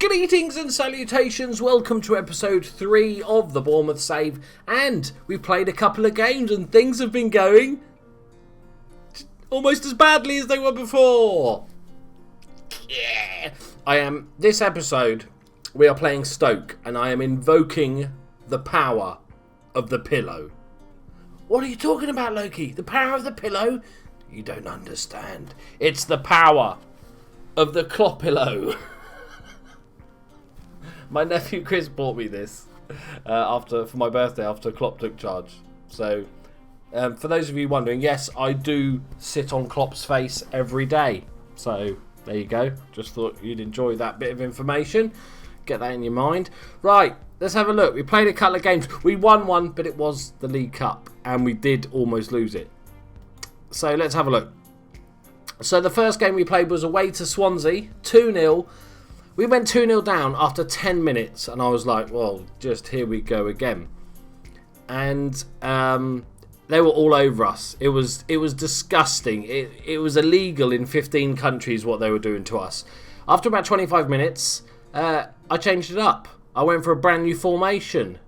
Greetings and salutations, welcome to episode 3 of the Bournemouth Save, and we played a couple of games and things have been going almost as badly as they were before. Yeah. This episode, we are playing Stoke, and I am invoking the power of the pillow. What are you talking about, Loki? The power of the pillow? You don't understand. It's the power of the clopillow. My nephew Chris bought me this for my birthday after Klopp took charge. So, for those of you wondering, yes, I do sit on Klopp's face every day. So, there you go. Just thought you'd enjoy that bit of information. Get that in your mind. Right, let's have a look. We played a couple of games. We won one, but it was the League Cup. And we did almost lose it. So, let's have a look. So, the first game we played was away to Swansea. 2-0. We went 2-0 down after 10 minutes, and I was like, well, just here we go again. And they were all over us. It was disgusting. It was illegal in 15 countries what they were doing to us. After about 25 minutes, I changed it up. I went for a brand new formation.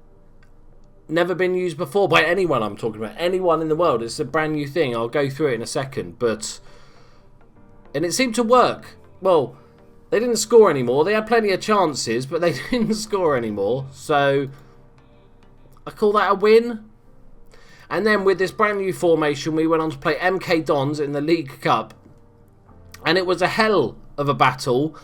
Never been used before by anyone I'm talking about. Anyone in the world. It's a brand new thing. I'll go through it in a second. And it seemed to work. Well, they didn't score anymore. They had plenty of chances, but they didn't score anymore. So, I call that a win. And then with this brand new formation, we went on to play MK Dons in the League Cup. And it was a hell of a battle.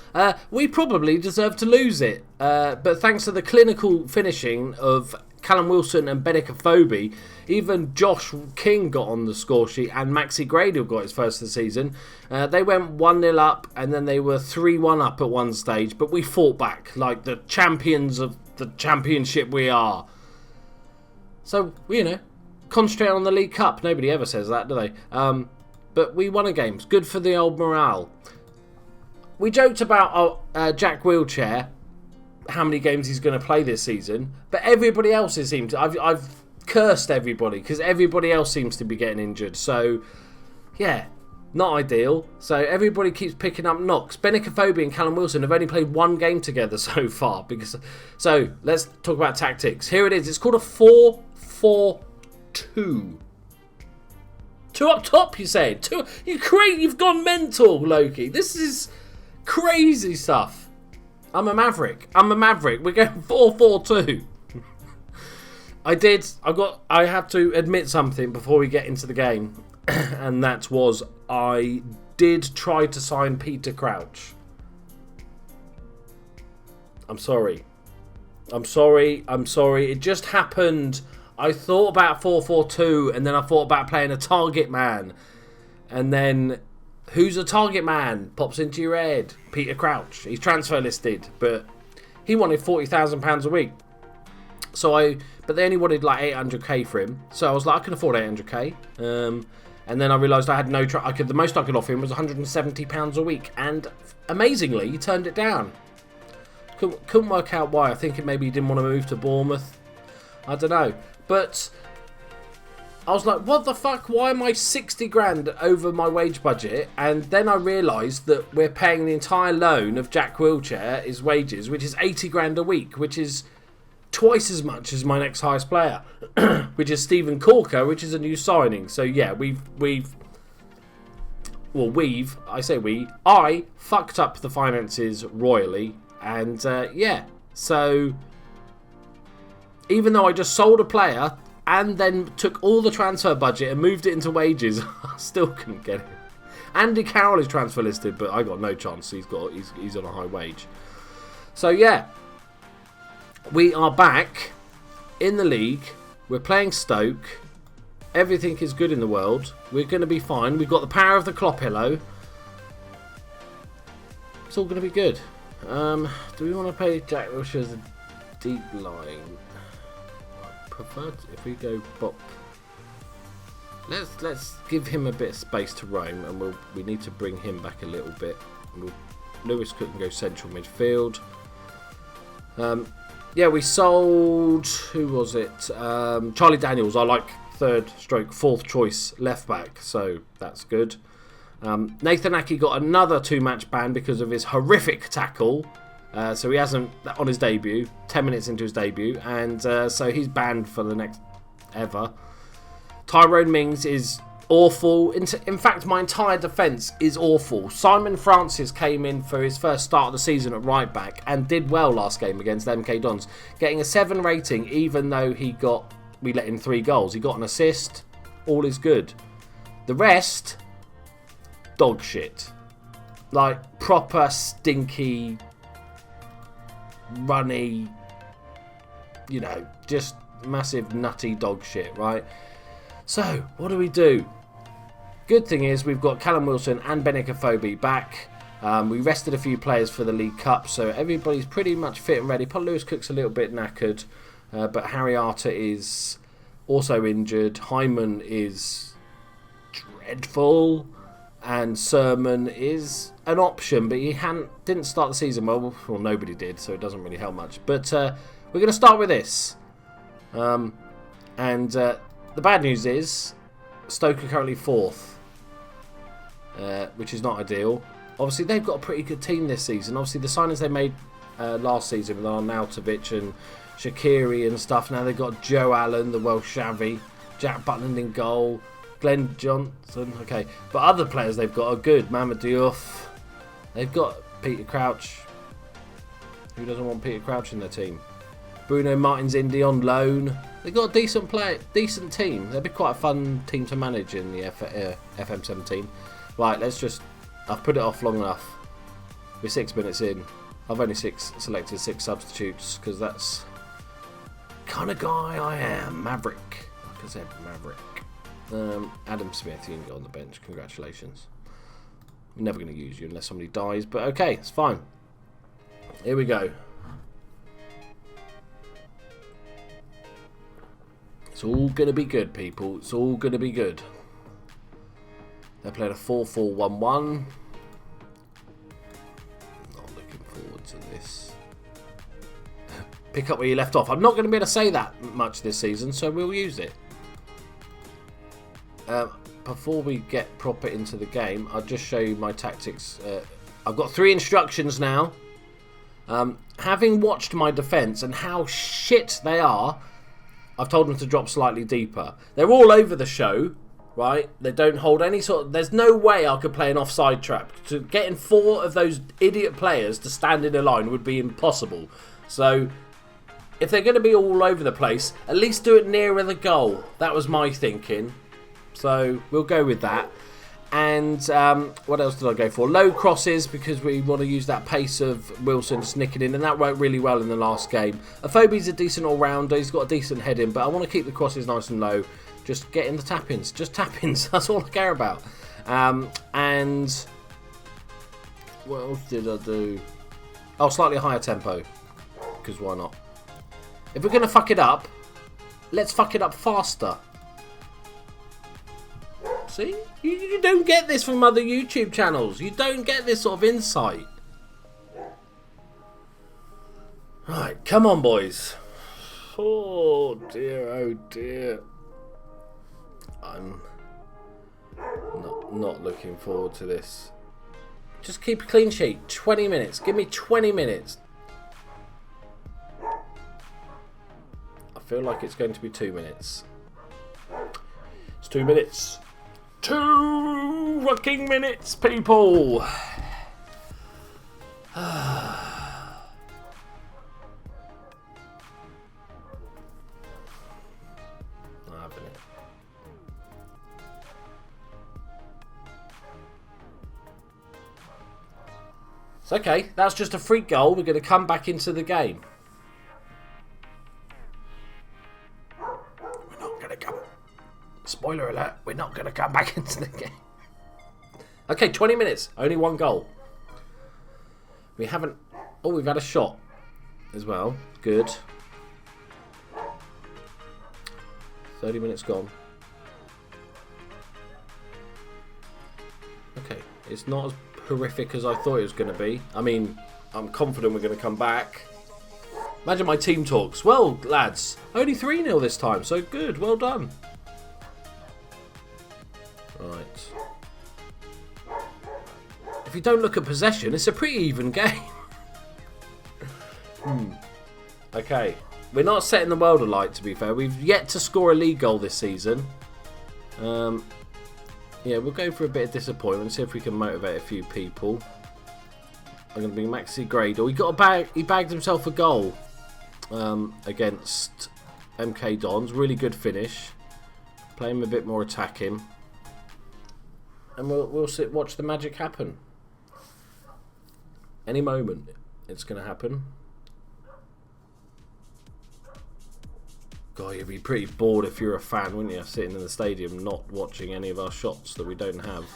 We probably deserved to lose it. But thanks to the clinical finishing of Callum Wilson and Benicophobe, even Josh King got on the score sheet and Maxi Gradle got his first of the season. They went 1-0 up and then they were 3-1 up at one stage, but we fought back like the champions of the championship we are. So, concentrate on the League Cup. Nobody ever says that, do they? But we won a game. It's good for the old morale. We joked about Jack Wilshire, how many games he's going to play this season, but everybody else seems to. I've cursed everybody because everybody else seems to be getting injured. So, yeah, not ideal. So everybody keeps picking up knocks. Benicophobe and Callum Wilson have only played one game together so far. So let's talk about tactics. Here it is. It's called a 4-4-2. 2 up top, you say? You've gone mental, Loki. This is crazy stuff. I'm a maverick. We're going 4-4-2. I have to admit something before we get into the game. And that was, I did try to sign Peter Crouch. I'm sorry. It just happened. I thought about 4-4-2 and then I thought about playing a target man. And then, who's a target man? Pops into your head. Peter Crouch. He's transfer listed, but he wanted £40,000 a week. But they only wanted like 800k for him. So I was like, I can afford 800k. And then I realised I had no. The most I could offer him was £170 a week, and amazingly, he turned it down. Couldn't work out why. I think maybe he didn't want to move to Bournemouth. I don't know, but I was like, what the fuck? Why am I 60 grand over my wage budget? And then I realised that we're paying the entire loan of Jack Wilshire, his wages, which is 80 grand a week, which is twice as much as my next highest player, which is Stephen Corker, which is a new signing. So yeah, I fucked up the finances royally, and so even though I just sold a player and then took all the transfer budget and moved it into wages, I still couldn't get it. Andy Carroll is transfer listed, but I got no chance. He's on a high wage. So yeah, we are back in the league. We're playing Stoke. Everything is good in the world. We're going to be fine. We've got the power of the clopillow. It's all going to be good. Do we want to play Jack Wilshire as a deep line? Preferred if we go bop. Let's give him a bit of space to roam, and we need to bring him back a little bit. Lewis couldn't go central midfield. Yeah, we sold. Who was it? Charlie Daniels. I like fourth choice left back, so that's good. Nathan Aki got another 2-match ban because of his horrific tackle. So he hasn't, on his debut, 10 minutes into his debut, and so he's banned for the next ever. Tyrone Mings is awful. In fact, my entire defence is awful. Simon Francis came in for his first start of the season at right back and did well last game against MK Dons, getting a 7 rating even though we let in 3 goals. He got an assist. All is good. The rest, dog shit. Like proper stinky, runny, just massive nutty dog shit, right? So, what do? Good thing is we've got Callum Wilson and Benik Afobe back. We rested a few players for the League Cup, so everybody's pretty much fit and ready. Paul Lewis-Cook's a little bit knackered, but Harry Arter is also injured. Hyman is dreadful, and Sermon is an option, but he didn't start the season well. Well, nobody did, so it doesn't really help much. But we're going to start with this. The bad news is Stoke are currently 4th, which is not ideal. Obviously, they've got a pretty good team this season. Obviously, the signings they made last season with Arnautovic and Shaqiri and stuff. Now they've got Joe Allen, the Welsh Shavy, Jack Butland in goal, Glenn Johnson. Okay, but other players they've got are good. Mamadou Diouf. They've got Peter Crouch. Who doesn't want Peter Crouch in their team? Bruno Martins Indy on loan. They've got a decent team. They'll be quite a fun team to manage in the FM17. Right, I've put it off long enough. We're 6 minutes in. I've only selected 6 substitutes because that's the kind of guy I am. Maverick. Like I said, Maverick. Adam Smith, you can go on the bench. Congratulations. I'm never going to use you unless somebody dies, but okay, it's fine. Here we go. It's all going to be good, people. It's all going to be good. They played a 4-4-1-1. Not looking forward to this. Pick up where you left off. I'm not going to be able to say that much this season, so we'll use it. Before we get proper into the game, I'll just show you my tactics. I've got 3 instructions now. Having watched my defence and how shit they are, I've told them to drop slightly deeper. They're all over the show, right? They don't hold any sort of... There's no way I could play an offside trap. Getting 4 of those idiot players to stand in a line would be impossible. So, if they're going to be all over the place, at least do it nearer the goal. That was my thinking. So, we'll go with that. And what else did I go for? Low crosses, because we want to use that pace of Wilson snicking in, and that worked really well in the last game. Afobe's a decent all-rounder. He's got a decent head in, but I want to keep the crosses nice and low. Just get in the tap-ins. Just tap-ins. That's all I care about. And what else did I do? Oh, slightly higher tempo, because why not? If we're going to fuck it up, let's fuck it up faster. See? You don't get this from other YouTube channels. You don't get this sort of insight. Right, come on, boys. Oh, dear, oh, dear. I'm not looking forward to this. Just keep a clean sheet. 20 minutes. Give me 20 minutes. I feel like it's going to be 2 minutes. It's 2 minutes. 2 fucking minutes, people. It's okay. That's just a free goal. We're going to come back into the game. We're not going to come. Spoiler alert, we're not going to come back into the game. Okay, 20 minutes. Only 1 goal. We haven't... Oh, we've had a shot as well. Good. 30 minutes gone. Okay, it's not as horrific as I thought it was going to be. I mean, I'm confident we're going to come back. Imagine my team talks. Well, lads, only 3-0 this time, so good. Well done. Right. If you don't look at possession, it's a pretty even game. Okay. We're not setting the world alight, to be fair. We've yet to score a league goal this season. Yeah, we'll go for a bit of disappointment, see if we can motivate a few people. I'm going to be Maxi Gradle. He bagged himself a goal against MK Dons. Really good finish. Play him a bit more attacking. And we'll sit watch the magic happen. Any moment it's going to happen. God, you'd be pretty bored if you're a fan, wouldn't you? Sitting in the stadium not watching any of our shots that we don't have.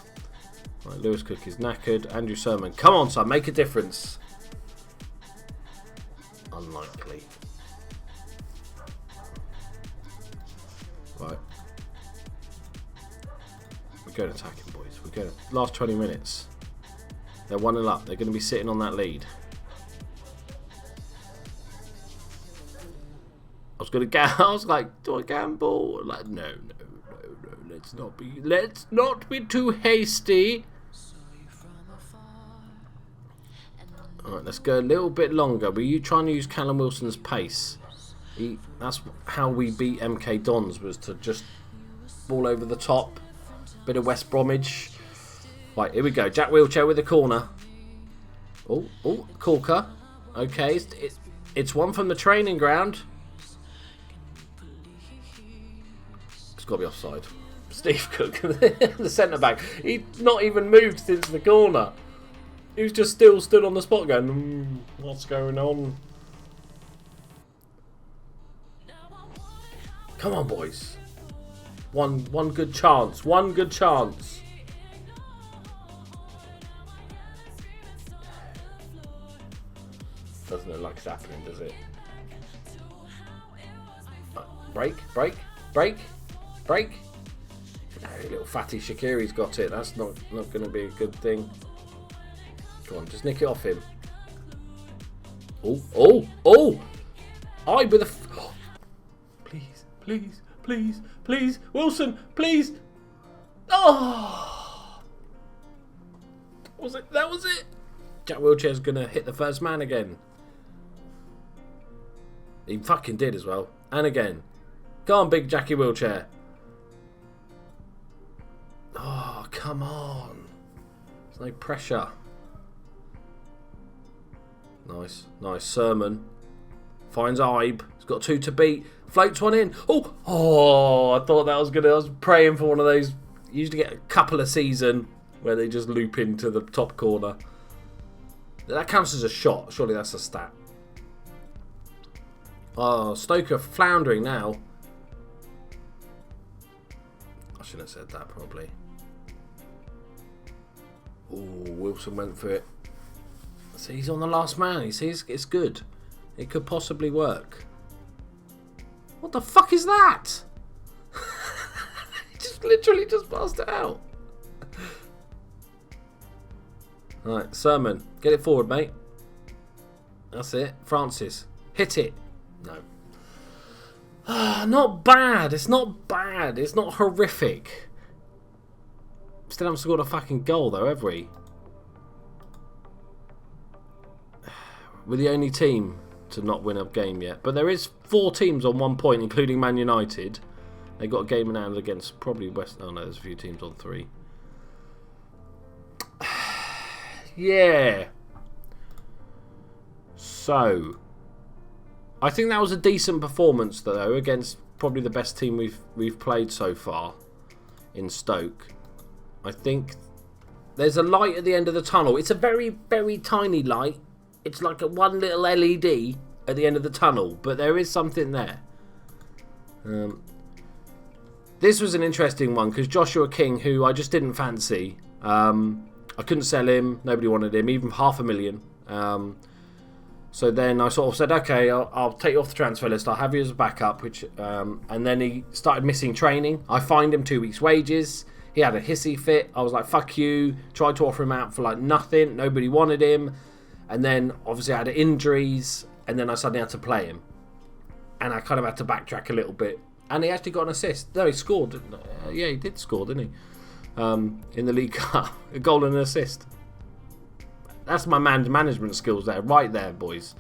Right, Lewis Cook is knackered. Andrew Sermon, come on son, make a difference. Unlikely. Right. We're going attacking, boys. We're going. Last 20 minutes. They're 1-0 up. They're going to be sitting on that lead. I was like, do I gamble? Like, no. Let's not be too hasty. Alright, let's go a little bit longer. Were you trying to use Callum Wilson's pace? That's how we beat MK Dons, was to just ball over the top. Bit of West Bromwich. Right, here we go. Jack Wilshire with the corner. Oh, Corker. Okay, it's one from the training ground. It's got to be offside. Steve Cook, the centre-back. He's not even moved since the corner. He was just still stood on the spot going, what's going on? Come on, boys. One good chance. One good chance. Doesn't look like it's happening, does it? Break. No, little fatty Shaqiri's got it. That's not going to be a good thing. Come on, just nick it off him. Oh! Ibe with a... Please. Wilson, please. Oh! That was it. Jack Wilshire's going to hit the first man again. He fucking did as well. And again. Go on, big Jackie Wilshire. Oh, come on. There's no pressure. Nice. Sermon. Finds Ibe. He's got 2 to beat. Floats one in. Oh, I thought that was good. I was praying for one of those. You usually get a couple a season where they just loop into the top corner. That counts as a shot. Surely that's a stat. Oh, Stoke are floundering now. I shouldn't have said that, probably. Oh, Wilson went for it. See, he's on the last man. He sees it's good. It could possibly work. What the fuck is that? He just literally just passed it out. Alright, Sermon. Get it forward, mate. That's it. Francis. Hit it. No. Not bad. It's not bad. It's not horrific. Still haven't scored a fucking goal, though, have we? We're the only team to not win a game yet. But there is 4 teams on 1 point, including Man United. They got a game in hand against probably West... Oh, no, there's a few teams on 3. Yeah. So, I think that was a decent performance, though, against probably the best team we've played so far in Stoke. I think there's a light at the end of the tunnel. It's a very, very tiny light. It's like one little LED at the end of the tunnel, but there is something there. This was an interesting one because Joshua King, who I just didn't fancy, I couldn't sell him. Nobody wanted him, even $500,000. So then I sort of said, okay, I'll take you off the transfer list. I'll have you as a backup. And then he started missing training. I fined him 2 weeks' wages. He had a hissy fit. I was like, fuck you. Tried to offer him out for like nothing. Nobody wanted him. And then obviously I had injuries. And then I suddenly had to play him. And I kind of had to backtrack a little bit. And he actually got an assist. No, he scored. Yeah, he did score, didn't he? In the League Cup. A goal and an assist. That's my management skills there. Right there, boys.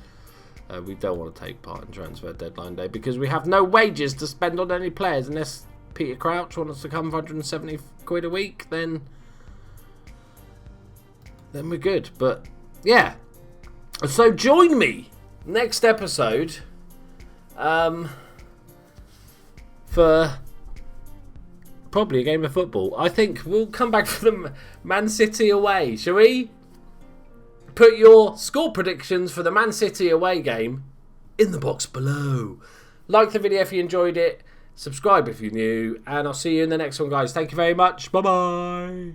We don't want to take part in transfer deadline day because we have no wages to spend on any players. Unless Peter Crouch wants us to come for 170 quid a week, then we're good. But yeah, so join me next episode for probably a game of football. I think we'll come back for the Man City away. Shall we? Put your score predictions for the Man City away game in the box below. Like the video if you enjoyed it. Subscribe if you're new. And I'll see you in the next one, guys. Thank you very much. Bye-bye.